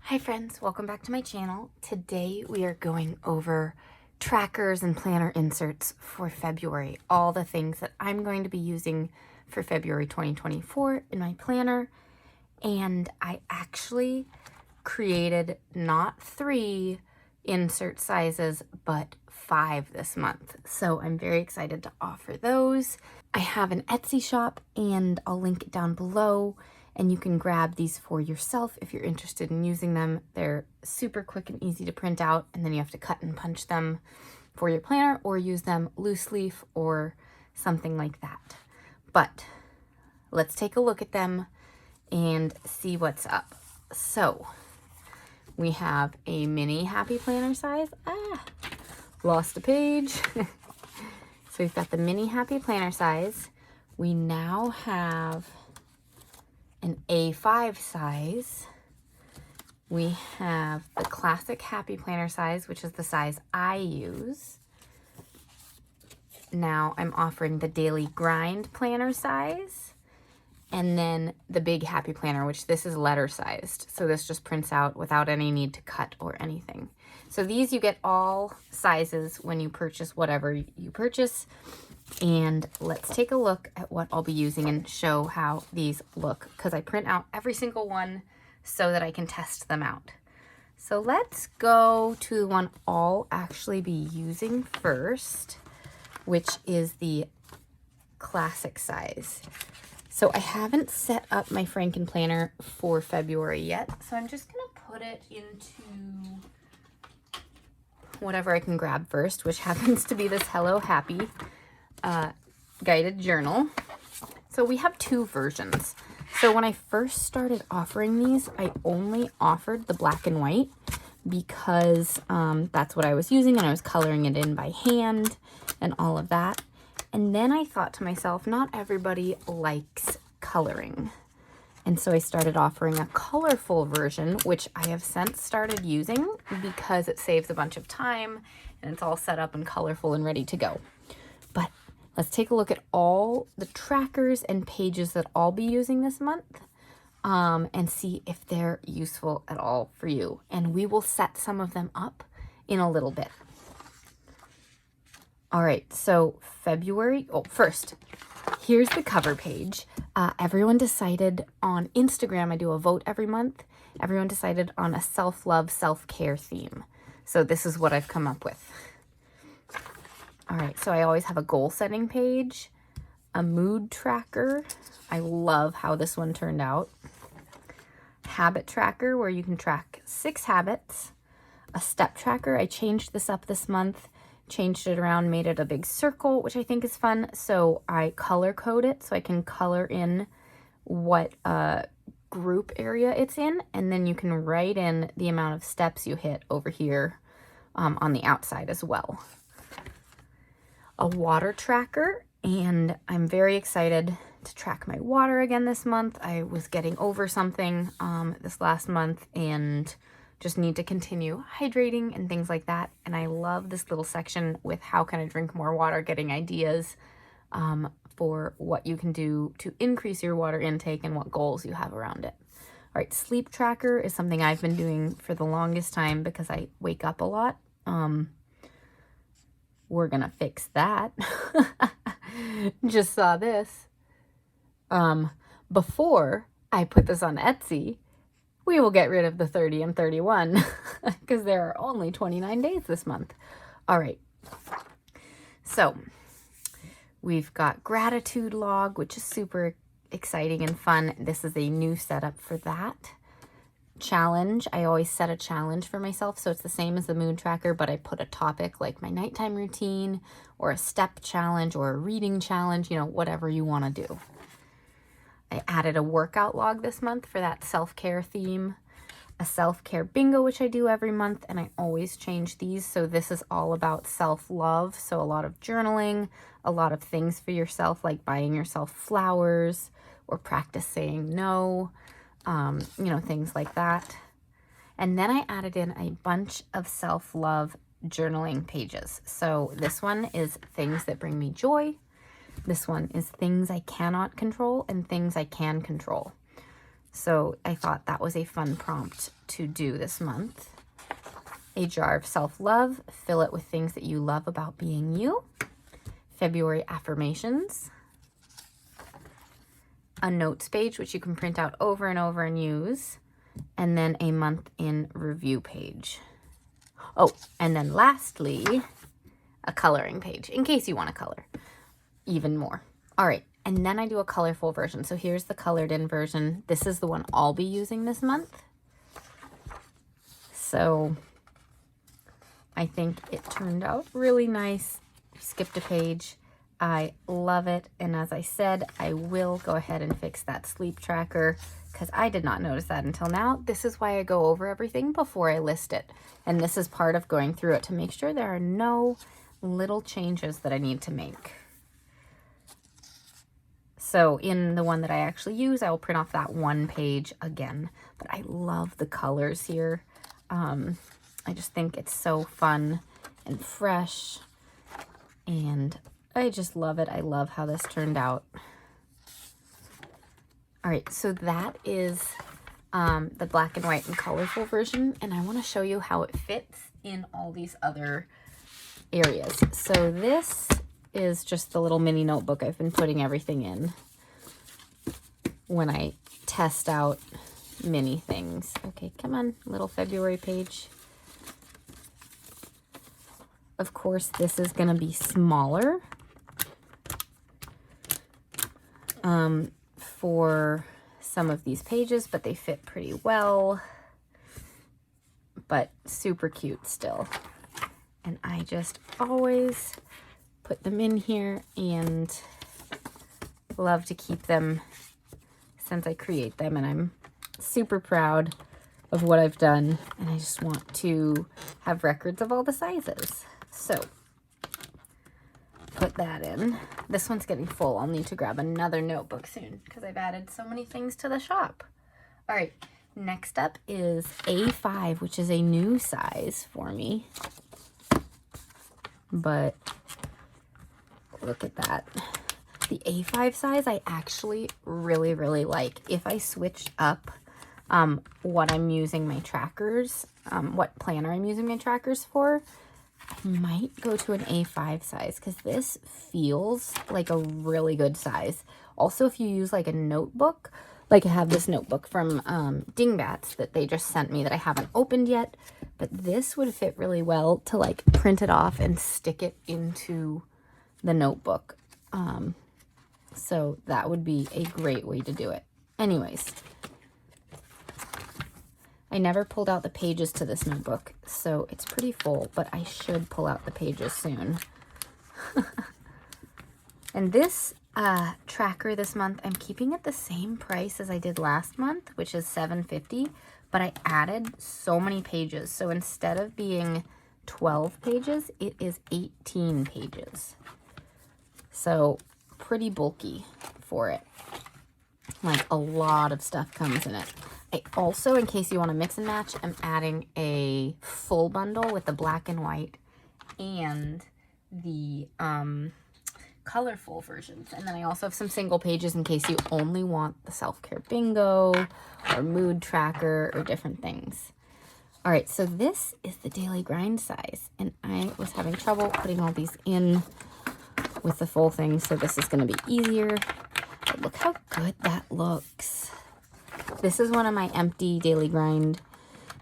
Hi friends, welcome back to my channel. Today we are going over trackers and planner inserts for February. All the things that I'm going to be using for February 2024 in my planner. And I actually created not 3 insert sizes, but 5 this month. So I'm very excited to offer those. I have an Etsy shop and I'll link it down below. And you can grab these for yourself if you're interested in using them. They're super quick and easy to print out, and then you have to cut and punch them for your planner or use them loose leaf or something like that. But let's take a look at them and see what's up. So we have a mini happy planner size. Lost a page. So we've got the mini happy planner size. We now have an A5 size. We have the classic happy planner size, which is the size I use. Now I'm offering the daily grind planner size, and then the big happy planner, which this is letter sized. So this just prints out without any need to cut or anything. So these you get all sizes when you purchase whatever you purchase. And let's take a look at what I'll be using and show how these look, because I print out every single one so that I can test them out. So let's go to the one I'll actually be using first, which is the classic size. So I haven't set up my Franken planner for February yet, so I'm just gonna put it into whatever I can grab first, which happens to be this Hello Happy guided journal. So we have 2 versions. So when I first started offering these, I only offered the black and white because that's what I was using, and I was coloring it in by hand and all of that. And then I thought to myself, not everybody likes coloring. And so I started offering a colorful version, which I have since started using because it saves a bunch of time and it's all set up and colorful and ready to go. But let's take a look at all the trackers and pages that I'll be using this month and see if they're useful at all for you. And we will set some of them up in a little bit. All right, so February, first, here's the cover page. Everyone decided on Instagram, I do a vote every month. Everyone decided on a self-love, self-care theme. So this is what I've come up with. All right, so I always have a goal setting page, a mood tracker. I love how this one turned out. Habit tracker, where you can track 6 habits. A step tracker. I changed this up this month, changed it around, made it a big circle, which I think is fun. So I color code it so I can color in what group area it's in, and then you can write in the amount of steps you hit over here on the outside as well. A water tracker, and I'm very excited to track my water again this month. I was getting over something this last month and just need to continue hydrating and things like that. And I love this little section with how can I drink more water, getting ideas for what you can do to increase your water intake and what goals you have around it. All right, sleep tracker is something I've been doing for the longest time because I wake up a lot. We're gonna fix that. Just saw this. Before I put this on Etsy, we will get rid of the 30 and 31 because there are only 29 days this month. All right. So we've got gratitude log, which is super exciting and fun. This is a new setup for that. Challenge. I always set a challenge for myself, so it's the same as the mood tracker, but I put a topic like my nighttime routine or a step challenge or a reading challenge, you know, whatever you want to do. I added a workout log this month for that self-care theme, a self-care bingo, which I do every month, and I always change these. So this is all about self-love. So a lot of journaling, a lot of things for yourself, like buying yourself flowers or practice saying no. You know, things like that. And then I added in a bunch of self-love journaling pages. So this one is things that bring me joy. This one is things I cannot control and things I can control. So I thought that was a fun prompt to do this month. A jar of self-love, fill it with things that you love about being you. February affirmations. A notes page, which you can print out over and over and use. And then a month in review page. Oh, and then lastly, a coloring page, in case you want to color even more. All right, and then I do a colorful version. So here's the colored in version. This is the one I'll be using this month. So I think it turned out really nice. Skipped a page. I love it. And as I said, I will go ahead and fix that sleep tracker because I did not notice that until now. This is why I go over everything before I list it. And this is part of going through it to make sure there are no little changes that I need to make. So in the one that I actually use, I will print off that one page again. But I love the colors here. I just think it's so fun and fresh. And I just love it. I love how this turned out. All right, so that is the black and white and colorful version. And I want to show you how it fits in all these other areas. So this is just the little mini notebook I've been putting everything in when I test out mini things. Okay, come on, little February page. Of course, this is going to be smaller for some of these pages, but they fit pretty well, but super cute still. And I just always put them in here and love to keep them since I create them, and I'm super proud of what I've done, and I just want to have records of all the sizes. So put that in. This one's getting full. I'll need to grab another notebook soon because I've added so many things to the shop. All right, next up is A5, which is a new size for me. But look at that. The A5 size I actually really, really like. If I switched up what I'm using my trackers, what planner I'm using my trackers for, I might go to an A5 size because this feels like a really good size. Also, if you use like a notebook, like I have this notebook from Dingbats that they just sent me that I haven't opened yet, but this would fit really well to like print it off and stick it into the notebook. So that would be a great way to do it. Anyways, I never pulled out the pages to this notebook, so it's pretty full, but I should pull out the pages soon. And this tracker this month, I'm keeping it the same price as I did last month, which is $7.50, but I added so many pages. So instead of being 12 pages, it is 18 pages. So pretty bulky for it. Like a lot of stuff comes in it. I also, in case you want to mix and match, I'm adding a full bundle with the black and white and the colorful versions. And then I also have some single pages in case you only want the self-care bingo or mood tracker or different things. All right, so this is the daily grind size, and I was having trouble putting all these in with the full thing, so this is going to be easier. But look how good that looks. This is one of my empty daily grind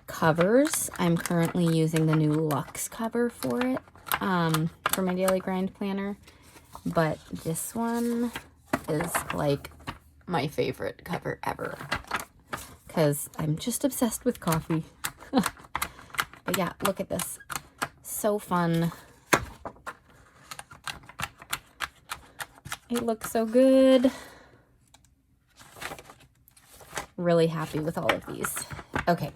covers. I'm currently using the new Luxe cover for it, for my daily grind planner. But this one is like my favorite cover ever because I'm just obsessed with coffee. But yeah, look at this. So fun. It looks so good. Really happy with all of these. Okay,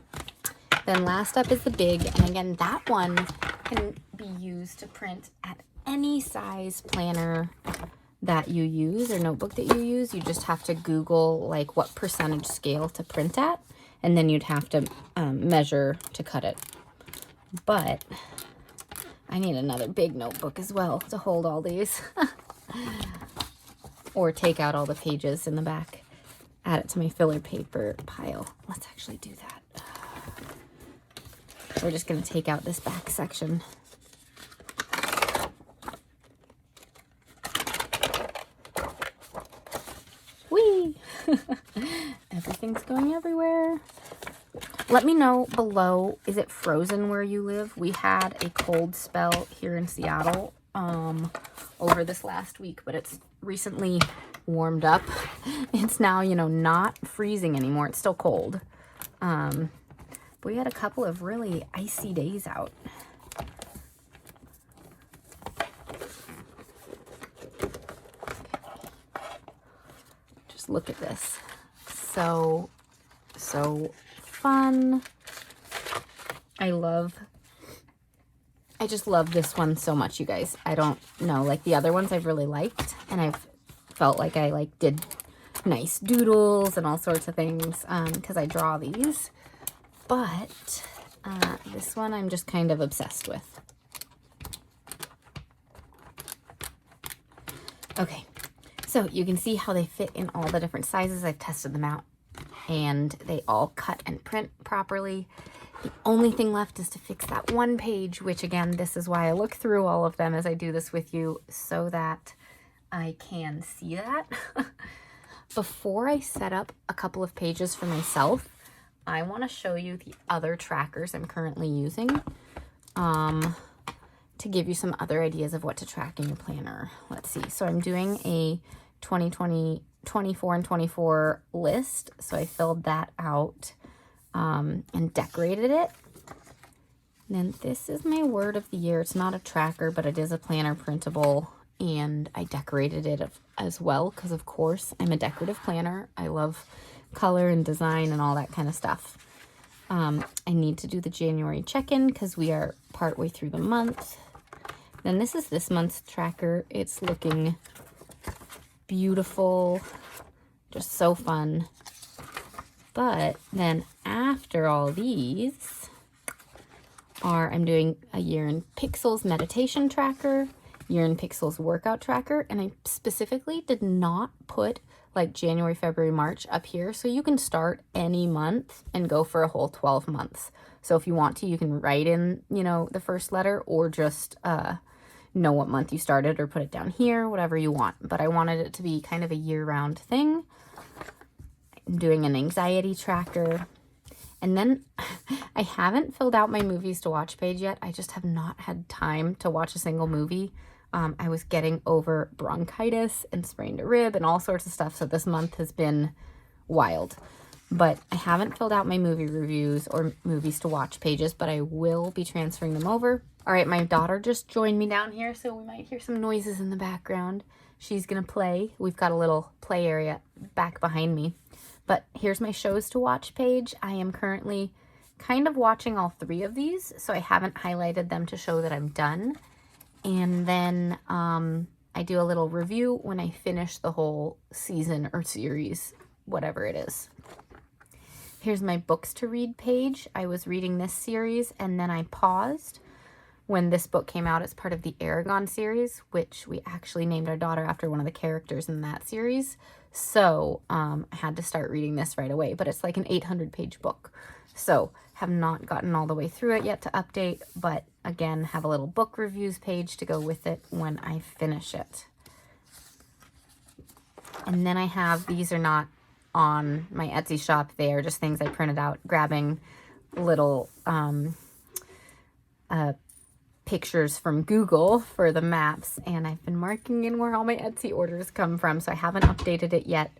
then last up is the big, and again, that one can be used to print at any size planner that you use or notebook that you use. You just have to Google like what percentage scale to print at, and then you'd have to measure to cut it. But I need another big notebook as well to hold all these or take out all the pages in the back. add it to my filler paper pile. Let's actually do that. We're just going to take out this back section. Whee! Everything's going everywhere. Let me know below, is it frozen where you live? We had a cold spell here in Seattle over this last week, but it's recently warmed up. It's now, you know, not freezing anymore. It's still cold. But we had a couple of really icy days out. Just look at this. So fun. I just love this one so much, you guys. I don't know, like the other ones I've really liked, and I've felt like I like did nice doodles and all sorts of things because I draw these. But this one I'm just kind of obsessed with. Okay, so you can see how they fit in all the different sizes. I've tested them out and they all cut and print properly. The only thing left is to fix that one page, which again, this is why I look through all of them as I do this with you so that I can see that. Before I set up a couple of pages for myself, I want to show you the other trackers I'm currently using to give you some other ideas of what to track in your planner. Let's see. So I'm doing a 2020, 24 and 24 list. So I filled that out and decorated it. And then this is my word of the year. It's not a tracker, but it is a planner printable. And I decorated it as well because, of course, I'm a decorative planner. I love color and design and all that kind of stuff. I need to do the January check-in because we are partway through the month. Then this is this month's tracker. It's looking beautiful, just so fun. But then after all these I'm doing a Year in Pixels meditation tracker, Year in Pixels workout tracker, and I specifically did not put like January, February, March up here, so you can start any month and go for a whole 12 months. So if you want to, you can write in, you know, the first letter or just know what month you started or put it down here, whatever you want. But I wanted it to be kind of a year-round thing. I'm doing an anxiety tracker. And then I haven't filled out my movies to watch page yet. I just have not had time to watch a single movie. I was getting over bronchitis and sprained a rib and all sorts of stuff. So this month has been wild. But I haven't filled out my movie reviews or movies to watch pages, but I will be transferring them over. All right, my daughter just joined me down here, so we might hear some noises in the background. She's going to play. We've got a little play area back behind me. But here's my shows to watch page. I am currently kind of watching all 3 of these, so I haven't highlighted them to show that I'm done. And then I do a little review when I finish the whole season or series, whatever it is. Here's my books to read page. I was reading this series and then I paused when this book came out as part of the Aragon series, which we actually named our daughter after one of the characters in that series. So I had to start reading this right away, but it's like an 800-page book. So have not gotten all the way through it yet to update, but again, have a little book reviews page to go with it when I finish it. And then I have, these are not on my Etsy shop. They are just things I printed out, grabbing little pictures from Google for the maps, and I've been marking in where all my Etsy orders come from, so I haven't updated it yet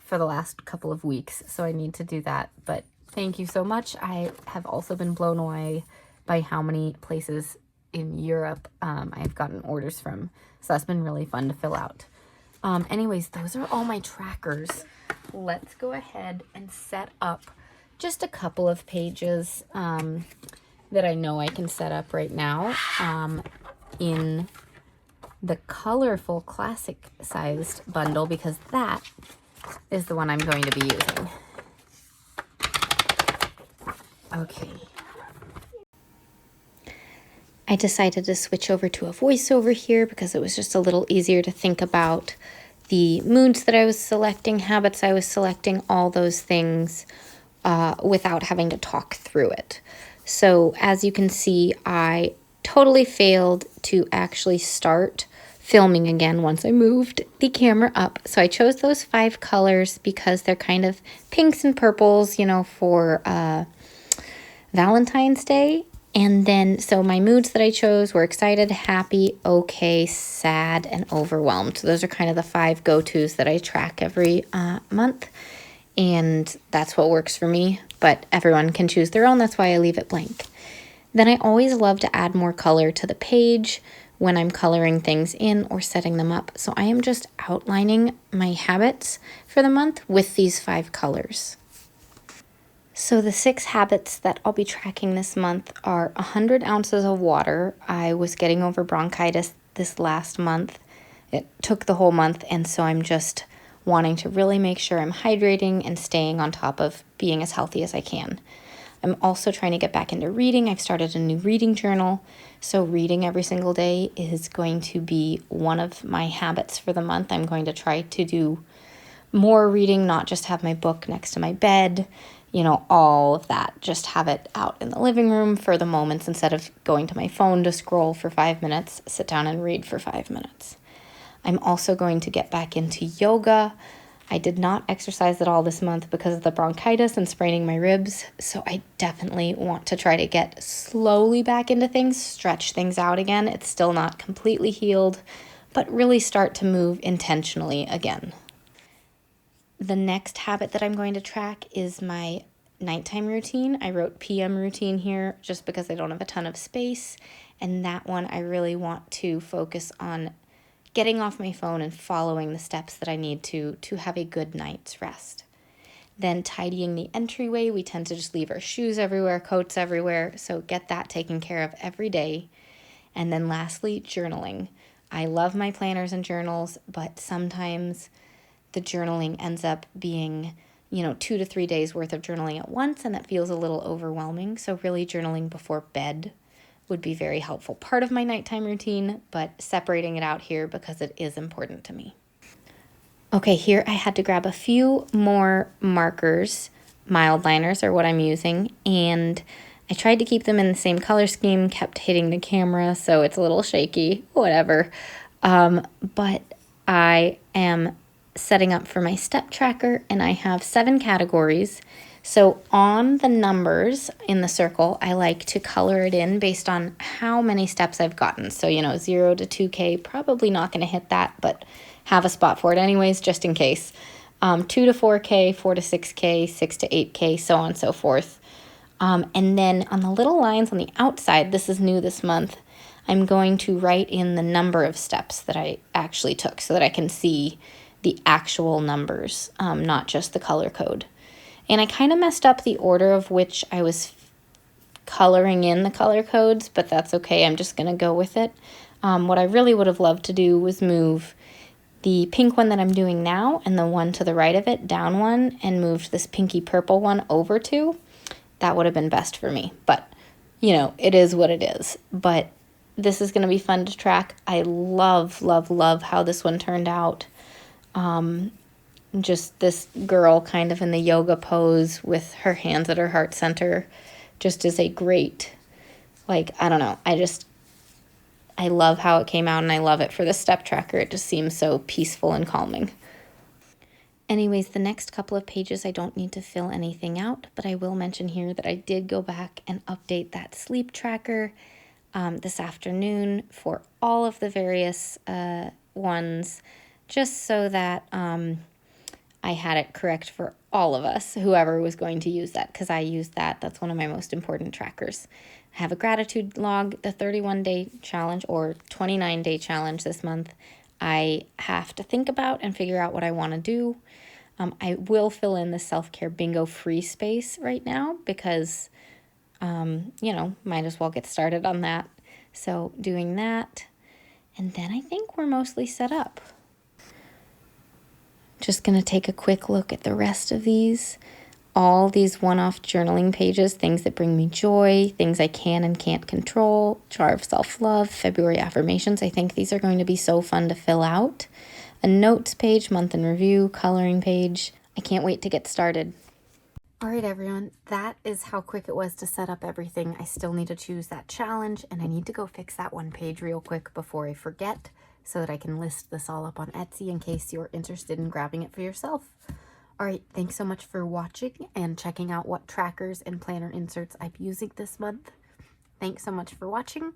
for the last couple of weeks, so I need to do that. But thank you so much. I have also been blown away by how many places in Europe I've gotten orders from, so that's been really fun to fill out. Anyways, those are all my trackers. Let's go ahead and set up just a couple of pages that I know I can set up right now in the colorful classic sized bundle, because that is the one I'm going to be using. Okay. I decided to switch over to a voiceover here because it was just a little easier to think about the moods that I was selecting, habits I was selecting, all those things without having to talk through it. So as you can see, I totally failed to actually start filming again once I moved the camera up. So I chose those 5 colors because they're kind of pinks and purples, you know, for Valentine's Day. And then, so my moods that I chose were excited, happy, okay, sad, and overwhelmed. So those are kind of the 5 go-tos that I track every month. And that's what works for me, but everyone can choose their own. That's why I leave it blank. Then I always love to add more color to the page when I'm coloring things in or setting them up. So I am just outlining my habits for the month with these 5 colors. So the 6 habits that I'll be tracking this month are 100 ounces of water. I was getting over bronchitis this last month. It took the whole month, and so I'm just wanting to really make sure I'm hydrating and staying on top of being as healthy as I can. I'm also trying to get back into reading. I've started a new reading journal, so reading every single day is going to be one of my habits for the month. I'm going to try to do more reading, not just have my book next to my bed, you know, all of that. Just have it out in the living room for the moments instead of going to my phone to scroll for 5 minutes, sit down and read for 5 minutes. I'm also going to get back into yoga. I did not exercise at all this month because of the bronchitis and spraining my ribs, so I definitely want to try to get slowly back into things, stretch things out again. It's still not completely healed, but really start to move intentionally again. The next habit that I'm going to track is my nighttime routine. I wrote PM routine here just because I don't have a ton of space, and that one I really want to focus on getting off my phone and following the steps that I need to have a good night's rest. Then tidying the entryway. We tend to just leave our shoes everywhere, coats everywhere, so get that taken care of every day. And then lastly, journaling. I love my planners and journals, but sometimes the journaling ends up being, 2 to 3 days worth of journaling at once, and that feels a little overwhelming. So really journaling before bed would be very helpful part of my nighttime routine, but separating it out here because it is important to me. Okay, here I had to grab a few more markers. Mild liners are what I'm using, and I tried to keep them in the same color scheme, kept hitting the camera, so it's a little shaky, whatever. But I am setting up for my step tracker, and I have 7 categories. So on the numbers in the circle, I like to color it in based on how many steps I've gotten. So, 0 to 2K, probably not going to hit that, but have a spot for it anyways, just in case. 2 to 4K, 4 to 6K, 6 to 8K, so on and so forth. And then on the little lines on the outside, this is new this month, I'm going to write in the number of steps that I actually took so that I can see the actual numbers, not just the color code. And I kind of messed up the order of which I was coloring in the color codes, but that's okay. I'm just going to go with it. What I really would have loved to do was move the pink one that I'm doing now and the one to the right of it down one and moved this pinky purple one over 2. That would have been best for me, but it is what it is. But this is going to be fun to track. I love, love, love how this one turned out. Just this girl kind of in the yoga pose with her hands at her heart center just is a great, I don't know. I love how it came out, and I love it for the step tracker. It just seems so peaceful and calming. Anyways, the next couple of pages, I don't need to fill anything out, but I will mention here that I did go back and update that sleep tracker this afternoon for all of the various ones, just so that I had it correct for all of us, whoever was going to use that, because I use that. That's one of my most important trackers. I have a gratitude log, the 31-day challenge or 29-day challenge this month. I have to think about and figure out what I want to do. I will fill in the self-care bingo free space right now because, might as well get started on that. So doing that, and then I think we're mostly set up. Just going to take a quick look at the rest of these. All these one-off journaling pages, things that bring me joy, things I can and can't control, jar of self-love, February affirmations. I think these are going to be so fun to fill out. a notes page, month in review, coloring page. I can't wait to get started. All right, everyone, that is how quick it was to set up everything. I still need to choose that challenge, and I need to go fix that one page real quick before I forget so that I can list this all up on Etsy in case you're interested in grabbing it for yourself. All right, thanks so much for watching and checking out what trackers and planner inserts I'm using this month. Thanks so much for watching.